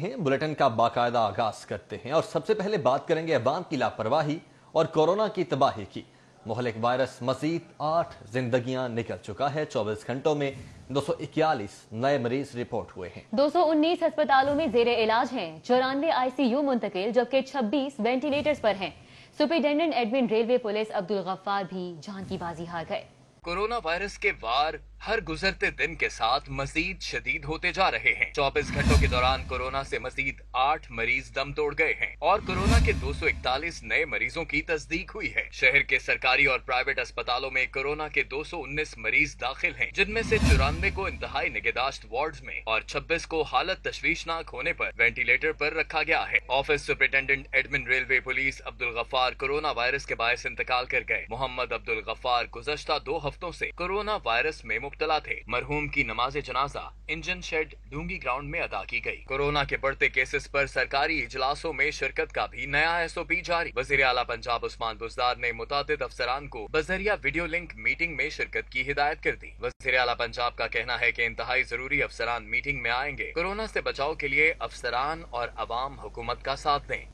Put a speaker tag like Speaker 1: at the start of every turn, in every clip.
Speaker 1: Bulletin का बाकायदा आगाज करते हैं और सबसे पहले बात करेंगे अवाम की लापरवाही और कोरोना की तबाही की। मुहलिक वायरस मजीद 8 जिंदगियां निकल चुका है। 24 घंटों में 241 नए मरीज रिपोर्ट हुए हैं।
Speaker 2: 219 अस्पतालों में जेरे इलाज हैं, 94 ICU मुंतकिल, जबकि 26 वेंटिलेटर्स पर हैं। Superintendent admin railway police Abdul Ghaffar भी जान की बाजी हार गए।
Speaker 3: कोरोना वायरस के वार हर गुजरते दिन के साथ मजीद शदीद होते जा रहे हैं। 24 घंटों के दौरान कोरोना से मजीद 8 मरीज दम तोड़ गए हैं और कोरोना के 241 नए मरीजों की तस्दीक हुई है। शहर के सरकारी और प्राइवेट अस्पतालों में कोरोना के 219 मरीज दाखिल हैं, जिनमें से 94 को इंतहाई निगहदाश्त वार्ड्स में और 26 को हालत तशवीशनाक होने पर वेंटिलेटर पर रखा गया है। Office superintendent admin railway police Abdul Ghaffar corona virus के बायस इंतकाल कर गए। मोहम्मद अब्दुल गफ्फार गुज़श्ता 2 हफ्तों से कोरोना वायरस में मुब्तला थे। मरहूम की नमाज जनाजा इंजन शेड ढूंगी ग्राउंड में अदा की गई। कोरोना के बढ़ते केसेस पर सरकारी इजलासों में शिरकत का भी नया SOP जारी। वज़ीर आला पंजाब उस्मान बुज़दार ने मुतादिद अफसरान को बजरिया वीडियो लिंक मीटिंग में शिरकत की हिदायत कर दी। वज़ीर आला पंजाब का कहना है कि इंतहाई जरूरी अफसरान मीटिंग में आएंगे। कोरोना से बचाव के लिए अफसरान और अवाम हुकूमत का साथ दें।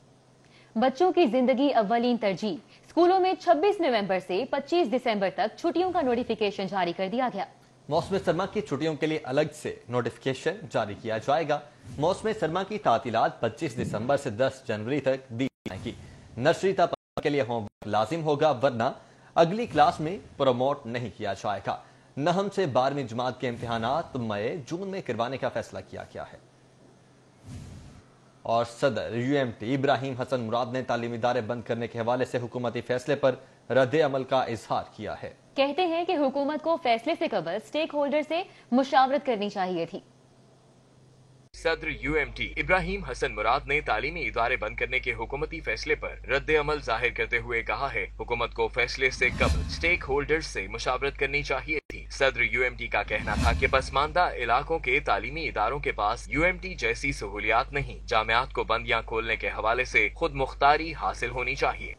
Speaker 2: बच्चों की जिंदगी अव्वलीन तरजीह। स्कूलों में 26 नवंबर से 25 दिसंबर तक छुट्टियों का नोटिफिकेशन जारी कर दिया गया।
Speaker 1: मौसम सरमा की छुट्टियों के लिए अलग से नोटिफिकेशन जारी किया जाएगा। मौसम सरमा की तातीलात 25 दिसंबर से 10 जनवरी तक दी जाएगी। नर्सरी तक के लिए होमवर्क लाजिम होगा, वरना अगली क्लास में प्रमोट नहीं किया जाएगा। 9 से 12वीं जमात के इम्तिहानात मई जून में करवाने का फैसला किया गया है। और सदर UMT इब्राहिम हसन मुराद ने तालीमी इदारे बंद करने के हवाले से हुकूमती फैसले पर रद्द अमल का इजहार किया है।
Speaker 2: कहते हैं कि हुकूमत को फैसले से कबल स्टेक होल्डर से मुशावरत करनी चाहिए थी।
Speaker 3: सदर UMT इब्राहिम हसन मुराद ने तालीमी इदारे बंद करने के हुकूमती फैसले पर रद्द अमल जाहिर करते हुए कहा है, हुकूमत को फैसले से कबल स्टेक होल्डर्स से मुशावरत करनी चाहिए थी। सदर UMT का कहना था कि पसमानदा इलाकों के तालीमी इदारों के पास UMT जैसी सहूलियात नहीं। जामियात को बंद या खोलने के हवाले से खुद मुख्तारी हासिल होनी चाहिए।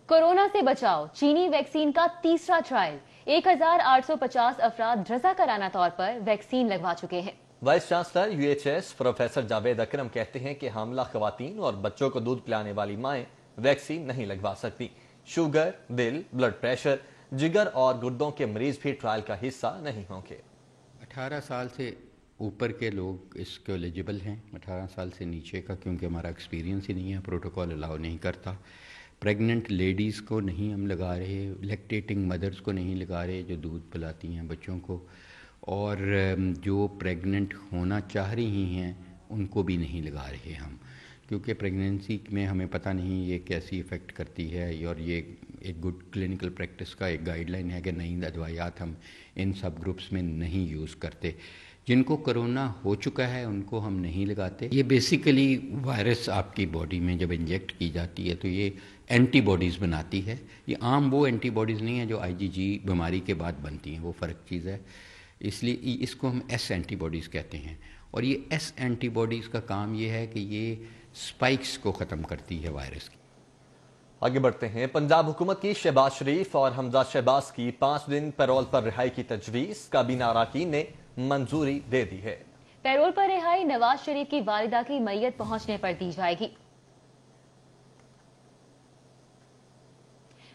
Speaker 2: कोरोना से बचाव चीनी वैक्सीन का तीसरा ट्रायल। 1850 अफराद रज़ाकाराना तौर पर वैक्सीन लगवा चुके हैं।
Speaker 1: Vice chancellor UHS professor Javed Akram कहते हैं कि हामला खवातीन और बच्चों को दूध पिलाने वाली माएं वैक्सीन नहीं लगवा सकती। शुगर, दिल, ब्लड प्रेशर, जिगर और गुर्दों के मरीज भी ट्रायल का हिस्सा नहीं होंगे।
Speaker 4: 18 साल से ऊपर के लोग इसके एलिजिबल हैं, 18 साल से नीचे का क्योंकि हमारा एक्सपीरियंस ही नहीं है, प्रोटोकॉल अलाउ नहीं करता। प्रेग्नेंट लेडीज़ को नहीं हम लगा रहे, लैक्टेटिंग मदर्स को नहीं लगा रहे जो दूध पिलाती हैं बच्चों को, और जो प्रेग्नेंट होना चाह रही हैं उनको भी नहीं लगा रहे हम, क्योंकि प्रेगनेंसी में हमें पता नहीं ये कैसी इफ़ेक्ट करती है। और ये एक गुड क्लिनिकल प्रैक्टिस का एक गाइडलाइन है कि नई दवाइयात हम इन सब ग्रुप्स में नहीं यूज़ करते। जिनको कोरोना हो चुका है उनको हम नहीं लगाते। ये बेसिकली वायरस आपकी बॉडी में जब इंजेक्ट की जाती है तो ये एंटीबॉडीज़ बनाती है। ये आम वो एंटीबॉडीज़ नहीं है जो IgG बीमारी के बाद बनती हैं, वो फ़र्क चीज़ है। इसलिए इसको हम S एंटीबॉडीज़ कहते हैं। और ये S एंटीबॉडीज़ का काम ये है कि ये स्पाइक्स को ख़त्म करती है वायरस की।
Speaker 1: आगे बढ़ते हैं। पंजाब हुकूमत की शहबाज शरीफ और हमजा शहबाज की 5 दिन पैरोल पर रिहाई की तजवीज़ काबीना अरकान ने मंजूरी दे दी है।
Speaker 2: पैरोल पर रिहाई नवाज शरीफ की वालिदा की मैयत पहुंचने पर दी जाएगी।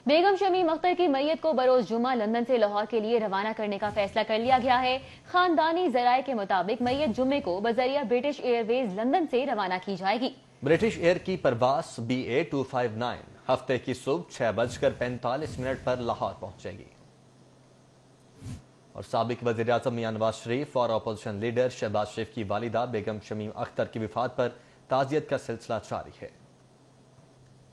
Speaker 2: बेगम शमीम अख्तर की मैयत को बरोज जुमा लंदन से लाहौर के लिए रवाना करने का फैसला कर लिया गया है। खानदानी जराये के मुताबिक मैयत जुम्मे को बजरिया ब्रिटिश एयरवेज लंदन से रवाना की जाएगी। ब्रिटिश
Speaker 1: एयर की परवास BA 259 हफ्ते की सुबह 6:45 पर लाहौर पहुंचेगी। और साबिक वज़ीर आज़म मियां नवाज शरीफ और अपोजिशन लीडर शहबाज शरीफ की वालिदा बेगम शमीम अख्तर की वफात पर ताज़ियत का सिलसिला जारी है।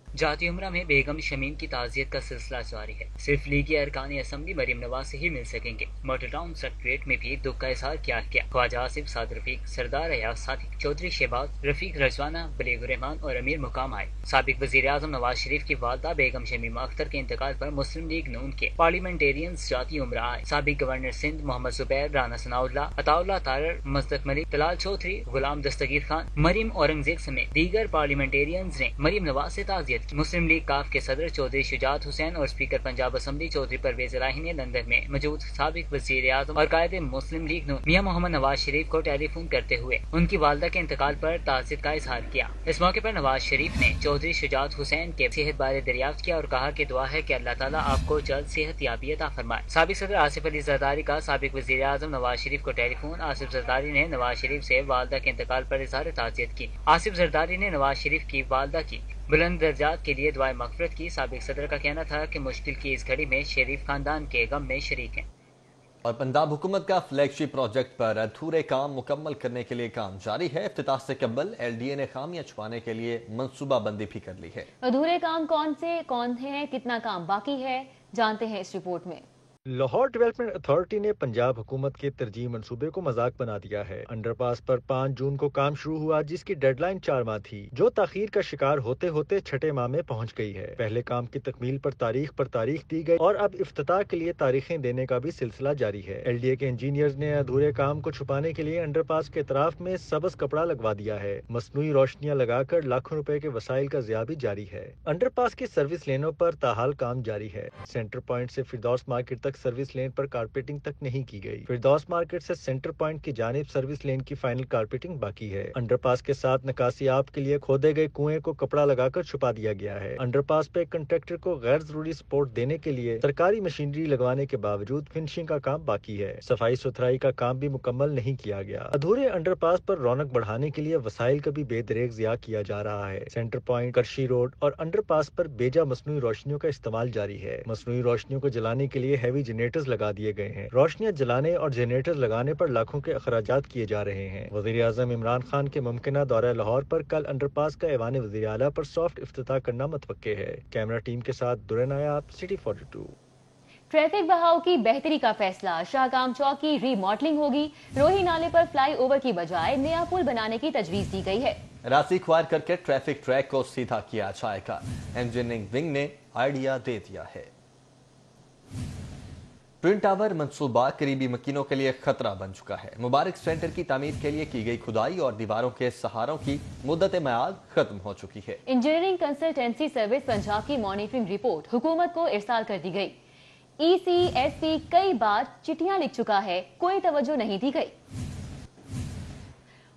Speaker 5: जाती उम्रा में बेगम शमीम की ताज़ियत का सिलसिला जारी है। सिर्फ लीगी अरकान असम्बली मरीम नवाज से ही मिल सकेंगे। मोटर टाउन सेक्रेटरीट में भी दुख का इजहार किया गया। ख्वाजा आसिफ, साद रफीक, सरदार अयाज सादिक, चौधरी शहबाज, रफीक रजवाना, बलीगुर रहमान और अमीर मुकाम आए। साबिक वज़ीर आज़म नवाज शरीफ की वालदा बेगम शमीम अख्तर के इंतकाल पर मुस्लिम लीग नून के पार्लियामेंटेरियंस जाती उम्रा आए। साबिक गवर्नर सिंध मोहम्मद जुबैर, राना सनाउल्लाह, अताउल्लाह तारर, मजदक मलिक, तलाल चौधरी, गुलाम दस्तगीर खान, मरीम औरंगजेब समेत दीगर पार्लियामेंटेरियंस ने मरीम नवाज से ताज़ियत शिरकत की। मुस्लिम लीग काफ के सदर चौधरी शुजात हुसैन और स्पीकर पंजाब असम्बली चौधरी परवेज इलाही ने लंदन में मौजूद साबिक वज़ीर आज़म और कायदे मुस्लिम लीग मियां मोहम्मद नवाज शरीफ को टेलीफोन करते हुए उनकी वालदा के इंतकाल पर ताज़ियत का इजहार किया। इस मौके पर नवाज शरीफ ने चौधरी शुजात हुसैन के सेहत बारे दरियाफ्त किया और कहा कि दुआ है कि अल्लाह ताला आपको जल्द सेहत याबी अता फरमाए। साबिक सदर आसिफ अली जरदारी का साबिक वज़ीर आज़म नवाज शरीफ को टेलीफोन। आसिफ जरदारी ने नवाज शरीफ से वालदा के इंतकाल पर इजहार ताज़ियत की। आसिफ जरदारी ने नवाज शरीफ की वालदा की बुलंद दर्जात के लिए दुआए मग़फ़िरत की। साबिक सदर का कहना था कि मुश्किल की इस घड़ी में शरीफ खानदान के गम में शरीक हैं।
Speaker 1: और पंजाब हुकूमत का फ्लैगशिप प्रोजेक्ट पर अधूरे काम मुकम्मल करने के लिए काम जारी है। इफ्तिताह से कबल LDA ने खामियां छुपाने के लिए मंसूबा बंदी भी कर ली है।
Speaker 2: अधूरे काम कौन है, कितना काम बाकी है, जानते हैं इस रिपोर्ट में।
Speaker 6: लाहौर डेवलपमेंट अथॉरिटी ने पंजाब हुकूमत के तरजीह मंसूबे को मजाक बना दिया है। अंडरपास पर 5 जून को काम शुरू हुआ, जिसकी डेडलाइन 4 माह थी, जो ताखीर का शिकार होते होते 6ठे माह में पहुंच गई है। पहले काम की तकमील पर तारीख दी गई और अब इफ्तिताह के लिए तारीखें देने का भी सिलसिला जारी है। LDA के इंजीनियर्स ने अधूरे काम को छुपाने के लिए अंडरपास के अतराफ में सबज कपड़ा लगवा दिया है। मसनूई रोशनियां लगाकर लाखों रुपए के वसाइल का ज़िया भी जारी है। अंडरपास की सर्विस लेनों पर ताहाल काम जारी है। सेंटर पॉइंट से फिरदौस मार्केट तक सर्विस लेन पर कारपेटिंग तक नहीं की गई। फिरदौस मार्केट से सेंटर पॉइंट की जानिब सर्विस लेन की फाइनल कारपेटिंग बाकी है। अंडरपास के साथ निकासी आप के लिए खोदे गए कुएं को कपड़ा लगाकर छुपा दिया गया है। अंडरपास पे कंट्रैक्टर को गैर जरूरी सपोर्ट देने के लिए सरकारी मशीनरी लगवाने के बावजूद फिनिशिंग का काम बाकी है। सफाई सुथराई का काम भी मुकम्मल नहीं किया गया। अधूरे अंडरपास पर रौनक बढ़ाने के लिए वसाइल का भी बेदरेक ज़िया किया जा रहा है। सेंटर पॉइंट, करशी रोड और अंडरपास पर बेजा मसनूई रोशनियों का इस्तेमाल जारी है। मसनूई रोशनियों को जलाने के लिए हैवी जनरेटर्स लगा दिए गए हैं। रोशनियां जलाने और जनरेटर लगाने पर लाखों के अखराजात किए जा रहे हैं। वज़ीर आज़म इमरान खान के मुमकिना दौरा लाहौर पर कल अंडरपास का ऐवान वज़ीर आला पर सॉफ्ट इफ्तिताह करना मुतवक्के है। कैमरा टीम के साथ दुरे नायाब, सिटी 42।
Speaker 2: ट्रैफिक बहाव की बेहतरी का फैसला, शाहकाम चौक की रीमॉडलिंग होगी। रोही नाले पर फ्लाई ओवर की बजाय नया पुल बनाने की तजवीज दी गई है।
Speaker 1: रास्ते ख्वार करके ट्रैफिक ट्रैक को सीधा किया जाएगा। इंजीनियरिंग विंग ने आइडिया दे दिया है। ट्विन टावर मंसूबा करीबी मकीनों के लिए खतरा बन चुका है। मुबारक सेंटर की तामीर के लिए की गई खुदाई और दीवारों के सहारों की मुद्दत मियाद खत्म हो चुकी है।
Speaker 2: इंजीनियरिंग कंसल्टेंसी सर्विस पंजाब की मॉनिटरिंग रिपोर्ट हुकूमत को इरसाल कर दी गई। ECSP कई बार चिट्ठियां लिख चुका है, कोई तवज्जो नहीं दी गई।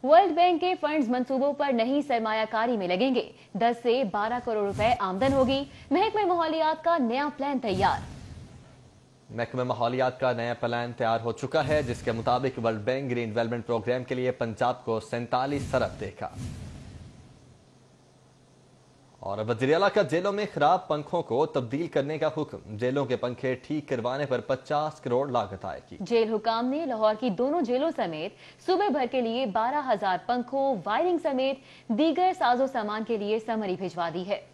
Speaker 2: वर्ल्ड बैंक के फंड्स मंसूबों पर नई सरमायाकारी में लगेंगे। 10 से 12 करोड़ रुपए आमदन होगी। महकमे माहौलियात का नया प्लान तैयार।
Speaker 1: महकमे माहौलियात का नया प्लान तैयार हो चुका है, जिसके मुताबिक World Bank green development programme के लिए पंजाब को 47 अरब देगा। और वज़ीर आला का जेलों में खराब पंखों को तब्दील करने का हुक्म। जेलों के पंखे ठीक करवाने पर 50 करोड़ लागत आएगी।
Speaker 2: जेल हुकाम ने लाहौर की दोनों जेलों समेत सूबे भर के लिए 12,000 पंखों, वायरिंग समेत दीगर साजो सामान के लिए समरी भिजवा दी है।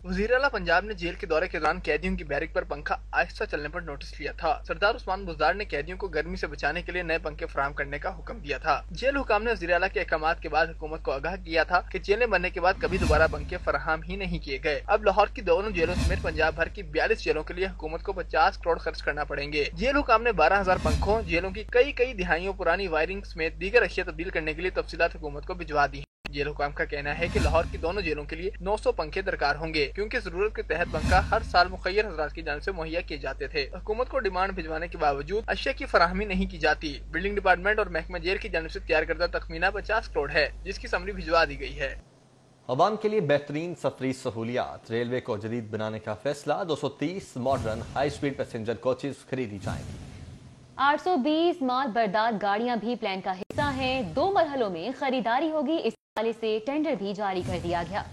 Speaker 7: वज़ीर आला पंजाब ने जेल के दौरे के दौरान कैदियों की बैरिक पर पंखा आहिस्ता चलने पर नोटिस लिया था। सरदार उस्मान बुज़दार ने कैदियों को गर्मी से बचाने के लिए नए पंखे फराहम करने का हुक्म दिया था। जेल हुकाम ने वज़ीर आला के अहकामात के बाद हुकूमत को आगाह किया था कि जेलें बनने के बाद कभी दोबारा पंखे फराहम ही नहीं किए गए। अब लाहौर की दोनों जेलों समेत पंजाब भर की 42 जेलों के लिए हुकूमत को 50 करोड़ खर्च करना पड़ेंगे। जेल हुकाम ने 12,000 पंखों, जेलों की कई दिहाइयों पुरानी वायरिंग समेत दीगर अशिया तब्दील करने के लिए तफसीलात हुकूमत को भिजवा दी। जेल हुकाम का कहना है कि लाहौर की दोनों जेलों के लिए 900 पंखे दरकार होंगे, क्योंकि जरूरत के तहत पंखा हर साल मुखय्यर हजरात की जानिब से मुहैया किए जाते थे। हुकूमत को डिमांड भिजवाने के बावजूद अशिया की फराहमी नहीं की जाती। बिल्डिंग डिपार्टमेंट और महकमा जेल की जानिब से तैयार करदा तखमीना 50 करोड़ है, जिसकी समरी भिजवा दी गई है।
Speaker 1: अवाम के लिए बेहतरीन सफरी सहूलियात, रेलवे को जदीद बनाने का फैसला। 230 modern high speed passenger coaches खरीदी जाएंगी।
Speaker 2: 820 माल बरदार गाड़ियां भी प्लान का हिस्सा हैं। 2 मरहलों में खरीदारी होगी। इस हवाले से टेंडर भी जारी कर दिया गया।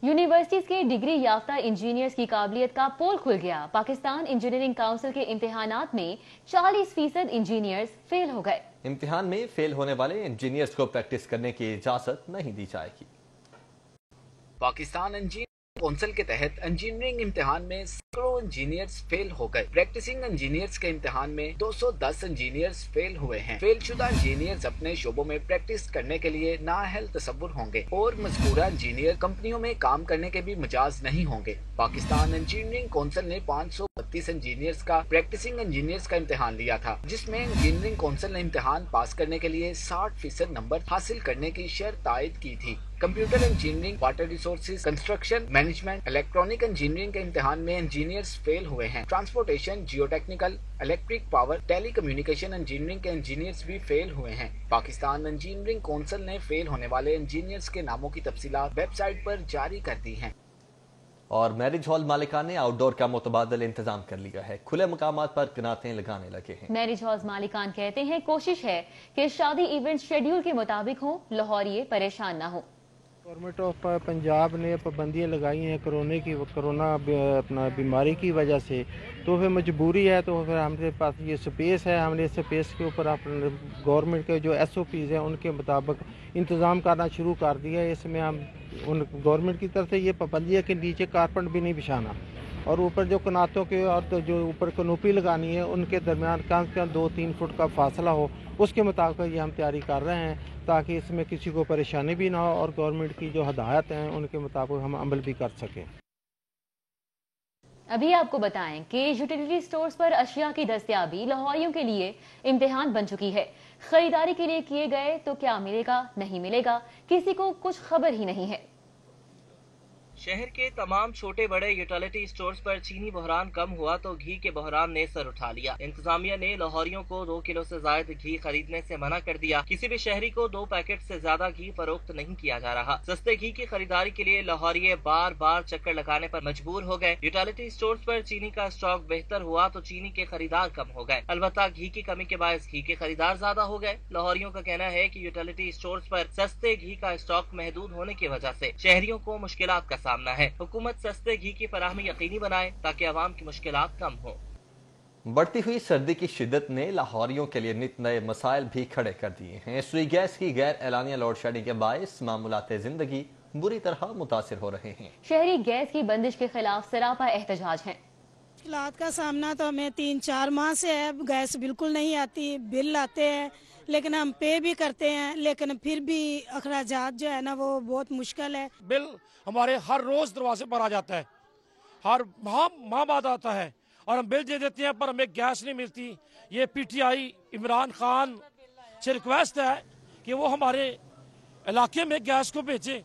Speaker 2: यूनिवर्सिटीज के डिग्री याफ्ता इंजीनियर्स की काबिलियत का पोल खुल गया। पाकिस्तान इंजीनियरिंग काउंसिल के इम्तिहानात में 40% इंजीनियर्स फेल हो गए।
Speaker 1: इम्तिहान में फेल होने वाले इंजीनियर्स को प्रैक्टिस करने की इजाजत नहीं दी जाएगी।
Speaker 3: पाकिस्तान इंजीनियरिंग काउंसिल के तहत इंजीनियरिंग इम्तिहान में सैकड़ों इंजीनियर्स फेल हो गए। प्रैक्टिसिंग इंजीनियर्स के इम्तिहान में 210 इंजीनियर्स फेल हुए हैं। फेल शुदा इंजीनियर्स अपने शोबों में प्रैक्टिस करने के लिए नाअहल तसव्वुर होंगे और मज़कूरा इंजीनियर कंपनियों में काम करने के भी मजाज नहीं होंगे। पाकिस्तान इंजीनियरिंग काउंसिल ने 532
Speaker 8: 36 इंजीनियर्स का प्रैक्टिसिंग इंजीनियर्स का इम्तिहान लिया था, जिसमें इंजीनियरिंग काउंसिल ने इम्तिहान पास करने के लिए 60% नंबर हासिल करने की शर्त आयद की थी। Computer engineering, water resources, construction management, electronic engineering के इम्तिहान में इंजीनियर्स फेल हुए हैं। Transportation, geotechnical, electric power, telecommunication engineering के इंजीनियर्स भी फेल हुए हैं। पाकिस्तान इंजीनियरिंग काउंसिल ने फेल होने वाले इंजीनियर्स के नामों की तफसीलात वेबसाइट पर जारी कर दी हैं।
Speaker 1: और मैरिज हॉल मालिकान ने आउटडोर का मुतबादल इंतजाम कर लिया है। खुले मकामात पर कनातें लगाने लगे हैं।
Speaker 2: मैरिज हॉल मालिकान कहते हैं कोशिश है कि शादी इवेंट शेड्यूल के मुताबिक हो, लाहौरिये परेशान ना हो।
Speaker 9: गवर्नमेंट ऑफ पंजाब ने पाबंदियाँ लगाई हैं कोरोना अपना बीमारी की वजह से, तो फिर मजबूरी है, तो फिर हमारे पास ये स्पेस है, हमने इस स्पेस के ऊपर अपने गवर्नमेंट के जो SOPs हैं उनके मुताबिक इंतज़ाम करना शुरू कर दिया है। इसमें हम उन गवर्नमेंट की तरफ से ये पाबंदी है कि नीचे कारपेट भी नहीं बिछाना, और ऊपर जो कनातों के और तो जो ऊपर कनोपी लगानी है उनके दरमियान कम से कम 2-3 फुट का फासला हो। उसके मुताबिक ये हम तैयारी कर रहे हैं ताकि इसमें किसी को परेशानी भी ना हो और गवर्नमेंट की जो हदायत हैं उनके मुताबिक हम अमल भी कर सकें।
Speaker 2: अभी आपको बताएं कि यूटिलिटी स्टोर्स पर अशिया की दस्तयाबी लाहौरियों के लिए इम्तिहान बन चुकी है। खरीदारी के लिए किए गए तो क्या मिलेगा, नहीं मिलेगा, किसी को कुछ खबर ही नहीं है।
Speaker 10: शहर के तमाम छोटे बड़े यूटिलिटी स्टोर्स पर चीनी बहरान कम हुआ तो घी के बहरान ने सर उठा लिया। इंतजामिया ने लाहौरियों को 2 किलो से ज्यादा घी खरीदने से मना कर दिया। किसी भी शहरी को 2 पैकेट से ज्यादा घी फरोख्त नहीं किया जा रहा। सस्ते घी की खरीदारी के लिए लाहौरिये बार बार चक्कर लगाने पर मजबूर हो गए। यूटिलिटी स्टोर्स पर चीनी का स्टॉक बेहतर हुआ तो चीनी के खरीदार कम हो गए। अलबत्ता घी की कमी के बायस घी के खरीदार ज्यादा हो गए। लाहौरियों का कहना है कि यूटिलिटी स्टोर्स पर सस्ते घी का स्टॉक महदूद होने की वजह से शहरियों को मुश्किलात का सामना है। हुकूमत सस्ते घी की फराहमी यकीनी बनाए ताकि आवाम की मुश्किलात कम हो।
Speaker 1: बढ़ती हुई सर्दी की शिद्दत ने लाहौरियों के लिए नित नए मसाइल भी खड़े कर दिए हैं। सुई गैस की गैर एलानिया लोड शेडिंग के बायस मामूलाते जिंदगी बुरी तरह मुतासिर हो रहे हैं।
Speaker 2: शहरी गैस की बंदिश के खिलाफ सरापा एहतजाज है।
Speaker 11: मुश्किलात का सामना तो हमें 3-4 माह से है। गैस बिल्कुल नहीं आती, बिल आते हैं लेकिन हम पे भी करते हैं, लेकिन फिर भी अखराजात जो है ना वो बहुत मुश्किल है।
Speaker 12: बिल हमारे हर रोज दरवाजे पर आ जाता है, हर माह बाद आता है और हम बिल दे देते हैं पर हमें गैस नहीं मिलती। ये PTI इमरान खान से रिक्वेस्ट है कि वो हमारे इलाके में गैस को भेजे।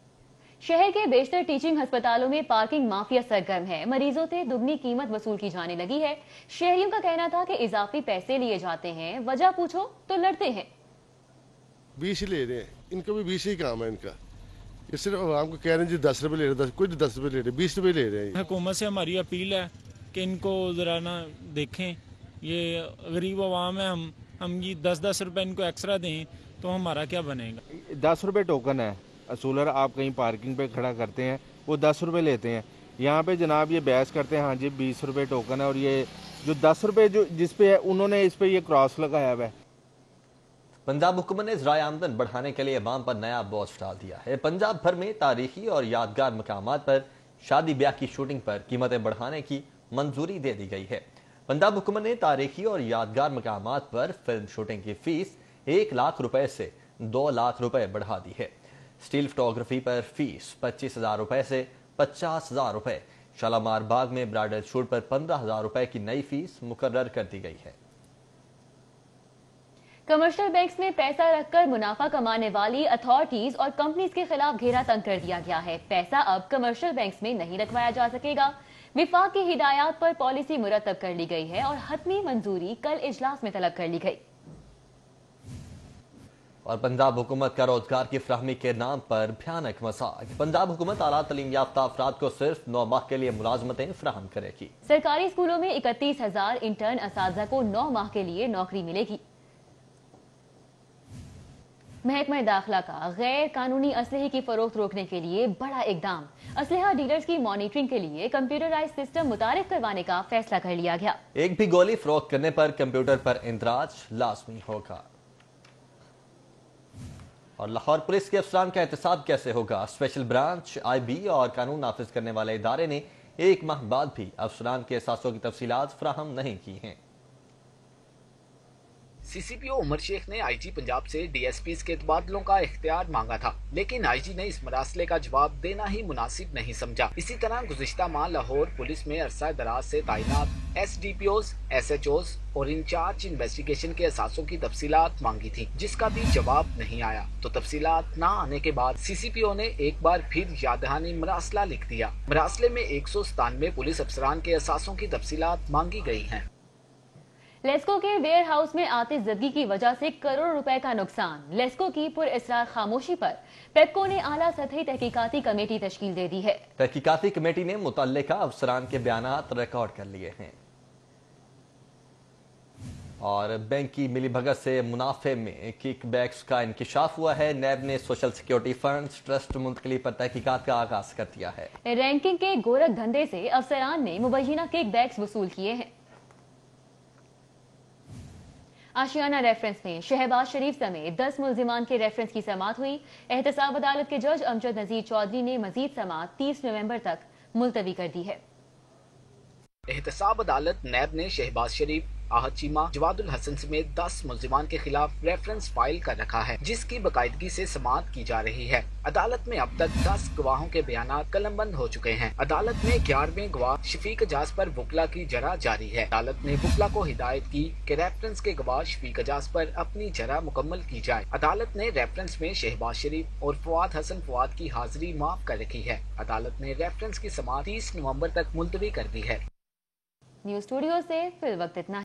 Speaker 2: शहर के बेशतर टीचिंग अस्पतालों में पार्किंग माफिया सरगर्म है। मरीजों से दुगनी कीमत वसूल की जाने लगी है। शहरियों का कहना था कि इजाफी पैसे लिए जाते हैं, वजह पूछो तो लड़ते हैं।
Speaker 13: 20 ले रहे हैं, इनका भी 20 ही काम है इनका। ये सिर्फ आवाम को कह रहे हैं जी 10 रुपए ले रहे, कुछ 10 रुपए ले रहे, 20 रुपए ले रहे हैं।
Speaker 14: हुकूमत से हमारी अपील है कि इनको जरा ना देखें, ये गरीब आवाम है, हम ये 10-10 रुपए इनको एक्स्ट्रा दें तो हमारा क्या बनेगा।
Speaker 15: 10 रुपए टोकन है, असूलर आप कहीं पार्किंग पे खड़ा करते हैं वो 10 रुपए लेते हैं। यहाँ पे जनाब ये बहस करते हैं, हाँ जी 20 रुपए टोकन है, और ये जो 10 रुपए जो जिस पे है उन्होंने इस पे ये क्रॉस लगाया हुआ है।
Speaker 1: पंजाब हुकूमत ने ज़राए आमदन बढ़ाने के लिए अवाम पर नया बोझ डाल दिया है। पंजाब भर में तारीखी और यादगार मकामात पर शादी ब्याह की शूटिंग पर कीमतें बढ़ाने की मंजूरी दे दी गई है। पंजाब हुकूमत ने तारीखी और यादगार मकामात पर फिल्म शूटिंग की फीस 1 लाख रुपए से 2 लाख रुपए बढ़ा दी है। स्टील फोटोग्राफी पर फीस 25,000 रुपए से 50,000 रुपए। शालामार बाग में ब्राइडल शूट पर 15,000 रुपए की नई फीस मुकर्रर कर दी गई है।
Speaker 2: कमर्शियल बैंक्स में पैसा रखकर मुनाफा कमाने वाली अथॉरिटीज और कंपनीज के खिलाफ घेरा तंग कर दिया गया है। पैसा अब कमर्शियल बैंक्स में नहीं रखवाया जा सकेगा। विफाक की हिदायत पर पॉलिसी मुरतब कर ली गई है और हतमी मंजूरी कल इजलास में तलब कर ली गई।
Speaker 1: और पंजाब हुकूमत का रोजगार की फराहमी के नाम पर भयानक मजाक। पंजाब हुकूमत आला तालीम याफ्ता अफराद को सिर्फ 9 माह के लिए मुलाजमतें फराहम करेगी।
Speaker 2: सरकारी स्कूलों में 31,000 इंटर्न असातिज़ा को 9 माह के लिए नौकरी मिलेगी। महकमा दाखिला का गैर कानूनी असलहे की फरोख्त रोकने के लिए बड़ा इकदाम। असलहा डीलर्स की मॉनिटरिंग के लिए कंप्यूटराइज सिस्टम मुतारिफ करवाने का फैसला कर लिया गया।
Speaker 1: एक भी गोली फरोख्त करने पर कंप्यूटर पर इंदराज लाजमी होगा। और लाहौर पुलिस के अफसरान का एहतसाब कैसे होगा। स्पेशल ब्रांच IB और कानून नाफिज करने वाले इदारे ने 1 माह बाद भी अफसरान के एहसासों की तफसीलात फराहम नहीं की हैं।
Speaker 8: CCPO उमर शेख ने IG पंजाब से DSPs के तबादलों का इख्तियार मांगा था, लेकिन IG ने इस मरासले का जवाब देना ही मुनासिब नहीं समझा। इसी तरह गुज़िश्ता माह लाहौर पुलिस में अरसा दराज से तैनात SDPOs, SHOs और इंचार्ज इन्वेस्टिगेशन के असासों की तफसीलात मांगी थी, जिसका भी जवाब नहीं आया। तो तफसीलात ना आने के बाद CCPO ने एक बार फिर यादहानी मरासला लिख दिया। मरासले में 197 पुलिस अफसरान के असासों की तफसीलात मांगी गई हैं।
Speaker 2: लेस्को के वेयर हाउस में आतिशज़दगी की वजह से करोड़ों रुपए का नुकसान। लेस्को की पुरअसरार खामोशी पर पेप्को ने आला सतही तहकीकाती कमेटी तश्कील दे दी है।
Speaker 1: तहकीकाती कमेटी ने मुतल्लिका अफसरान के बयानात रिकॉर्ड कर लिए हैं और बैंक की मिलीभगत से मुनाफे में किकबैक्स का इंकिशाफ हुआ है। नैब ने सोशल सिक्योरिटी फंड्स ट्रस्ट मुंतकली पर तहकीकात का आगाज कर दिया है।
Speaker 2: रैंकिंग के गोरख धंधे से अफसरान ने मुबैना किकबैक्स वसूल किए हैं। आशियाना रेफरेंस में शहबाज शरीफ समेत 10 मुल्जिमान के रेफरेंस की समाअत हुई। एहतसाब अदालत के जज अमजद नजीर चौधरी ने मजीद समाअत 30 नवंबर तक मुलतवी कर दी है।
Speaker 8: एहतसाब अदालत नैब ने शहबाज शरीफ, आहद चीमा, जवादुल हसन समेत 10 मुल्जिमान के खिलाफ रेफरेंस फाइल कर रखा है, जिसकी बाकायदगी से समाअत की जा रही है। अदालत में अब तक 10 गवाहों के बयानात कलमबंद हो चुके हैं। अदालत में 11वें गवाह शफीक अजाज पर वकला की जरा जारी है। अदालत ने वकला को हिदायत की कि रेफरेंस के गवाह शफीक अजाज पर अपनी जरा मुकम्मल की जाए। अदालत ने रेफरेंस में शहबाज शरीफ और फवाद हसन फवाद की हाजिरी माफ कर रखी है। अदालत ने रेफरेंस की समाअत 30 नवंबर तक मुलतवी कर दी है।
Speaker 2: न्यूज़ स्टूडियो से फिल वक्त इतना।